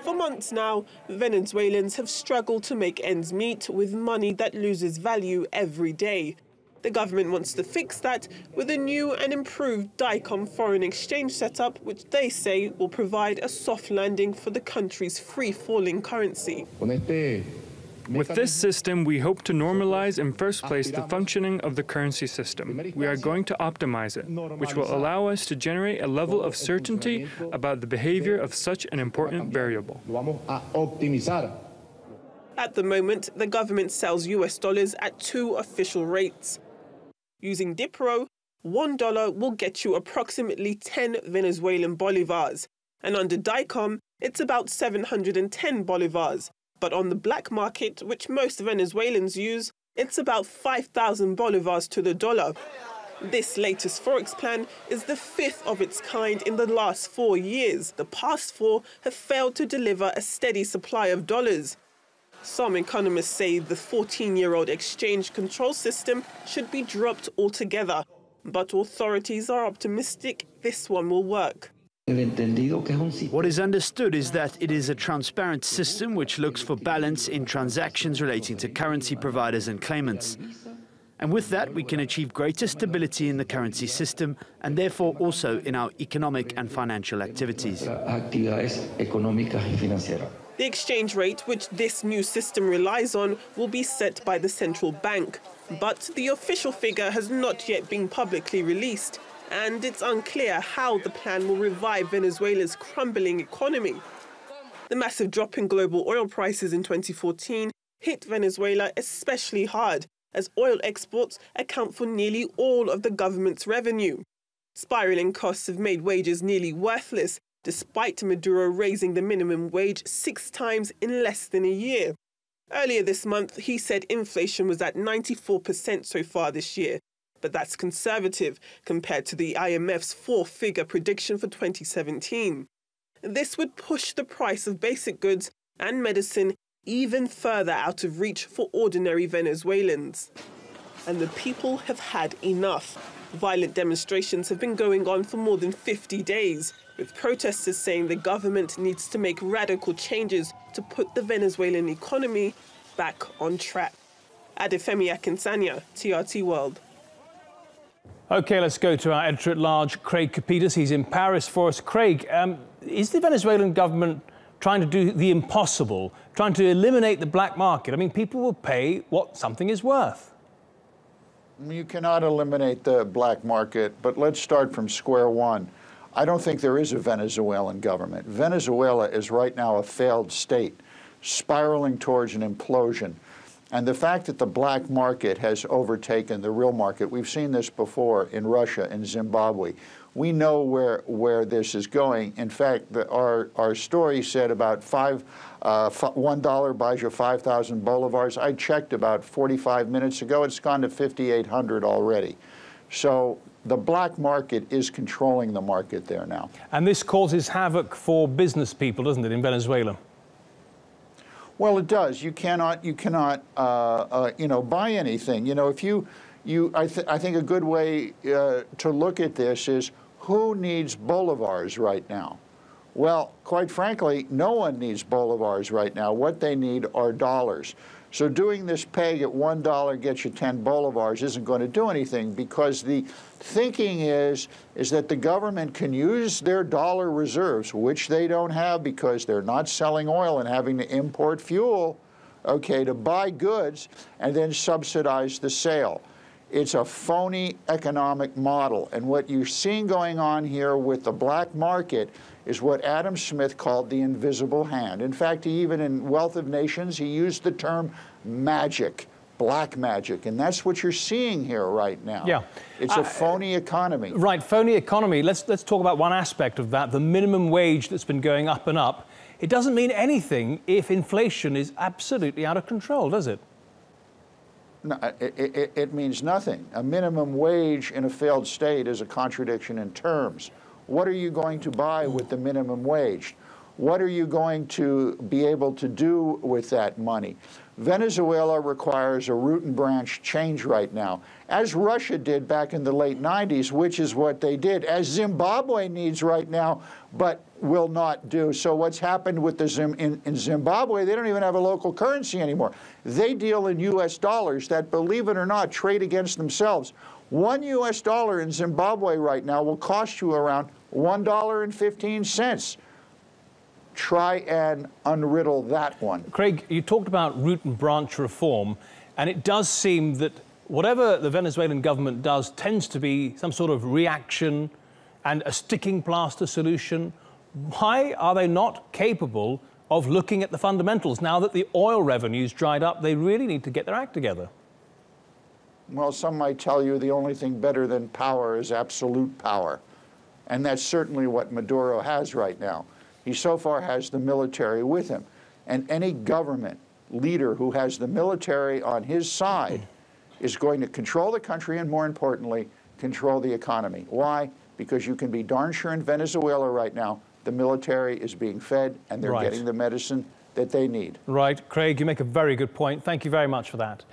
For months now, Venezuelans have struggled to make ends meet with money that loses value every day. The government wants to fix that with a new and improved DICOM foreign exchange setup, which they say will provide a soft landing for the country's free-falling currency. With this system, we hope to normalize in first place the functioning of the currency system. We are going to optimize it, which will allow us to generate a level of certainty about the behavior of such an important variable. At the moment, the government sells US dollars at 2 official rates. Using Dipro, $1 will get you approximately 10 Venezuelan bolivars, and under DICOM, it's about 710 bolivars. But on the black market, which most Venezuelans use, it's about 5,000 bolivars to the dollar. This latest forex plan is the 5th of its kind in the last 4 years. The past 4 have failed to deliver a steady supply of dollars. Some economists say the 14-year-old exchange control system should be dropped altogether. But authorities are optimistic this one will work. What is understood is that it is a transparent system which looks for balance in transactions relating to currency providers and claimants. And with that, we can achieve greater stability in the currency system and therefore also in our economic and financial activities. The exchange rate, which this new system relies on, will be set by the central bank. But the official figure has not yet been publicly released, and it's unclear how the plan will revive Venezuela's crumbling economy. The massive drop in global oil prices in 2014 hit Venezuela especially hard, as oil exports account for nearly all of the government's revenue. Spiraling costs have made wages nearly worthless, despite Maduro raising the minimum wage 6 times in less than a year. Earlier this month, he said inflation was at 94% so far this year. But that's conservative compared to the IMF's 4-figure prediction for 2017. This would push the price of basic goods and medicine even further out of reach for ordinary Venezuelans. And the people have had enough. Violent demonstrations have been going on for more than 50 days, with protesters saying the government needs to make radical changes to put the Venezuelan economy back on track. Adefemi Akinsanya, TRT World. OK, let's go to our editor-at-large, Craig Kapitas. He's in Paris for us. Craig, is the Venezuelan government trying to do the impossible, trying to eliminate the black market? I mean, people will pay what something is worth. You cannot eliminate the black market, but let's start from square one. I don't think there is a Venezuelan government. Venezuela is right now a failed state, spiraling towards an implosion. And the fact that the black market has overtaken the real market, we've seen this before in Russia and Zimbabwe. We know where this is going. In fact, our story said about $1 buys you 5,000 bolivars. I checked about 45 minutes ago. It's gone to 5,800 already. So the black market is controlling the market there now. And this causes havoc for business people, doesn't it, in Venezuela? Well, it does. You cannot buy anything. You know, if I think a good way to look at this is who needs bolivars right now? Well, quite frankly, no one needs bolivars right now. What they need are dollars. So doing this peg at $1 gets you 10 bolivars isn't going to do anything, because the thinking is that the government can use their dollar reserves, which they don't have because they're not selling oil and having to import fuel, okay, to buy goods and then subsidize the sale. It's a phony economic model. And what you're seeing going on here with the black market is what Adam Smith called the invisible hand. In fact, even in Wealth of Nations, he used the term magic, black magic. And that's what you're seeing here right now. Yeah. It's a phony economy. Right, phony economy. Let's talk about one aspect of that, the minimum wage that's been going up and up. It doesn't mean anything if inflation is absolutely out of control, does it? No, it means nothing. A minimum wage in a failed state is a contradiction in terms. What are you going to buy with the minimum wage? What are you going to be able to do with that money? Venezuela requires a root and branch change right now, as Russia did back in the late 90s, which is what they did, as Zimbabwe needs right now. But will not do. So what's happened with in Zimbabwe, they don't even have a local currency anymore. They deal in US dollars that, believe it or not, trade against themselves. $1 US in Zimbabwe right now will cost you around $1.15. Try and unriddle that one. Craig, you talked about root and branch reform, and it does seem that whatever the Venezuelan government does tends to be some sort of reaction and a sticking plaster solution. Why are they not capable of looking at the fundamentals? Now that the oil revenue's dried up, they really need to get their act together. Well, some might tell you the only thing better than power is absolute power. And that's certainly what Maduro has right now. He so far has the military with him. And any government leader who has the military on his side is going to control the country and, more importantly, control the economy. Why? Because you can be darn sure in Venezuela right now, the military is being fed and they're getting the medicine that they need. Right. Craig, you make a very good point. Thank you very much for that.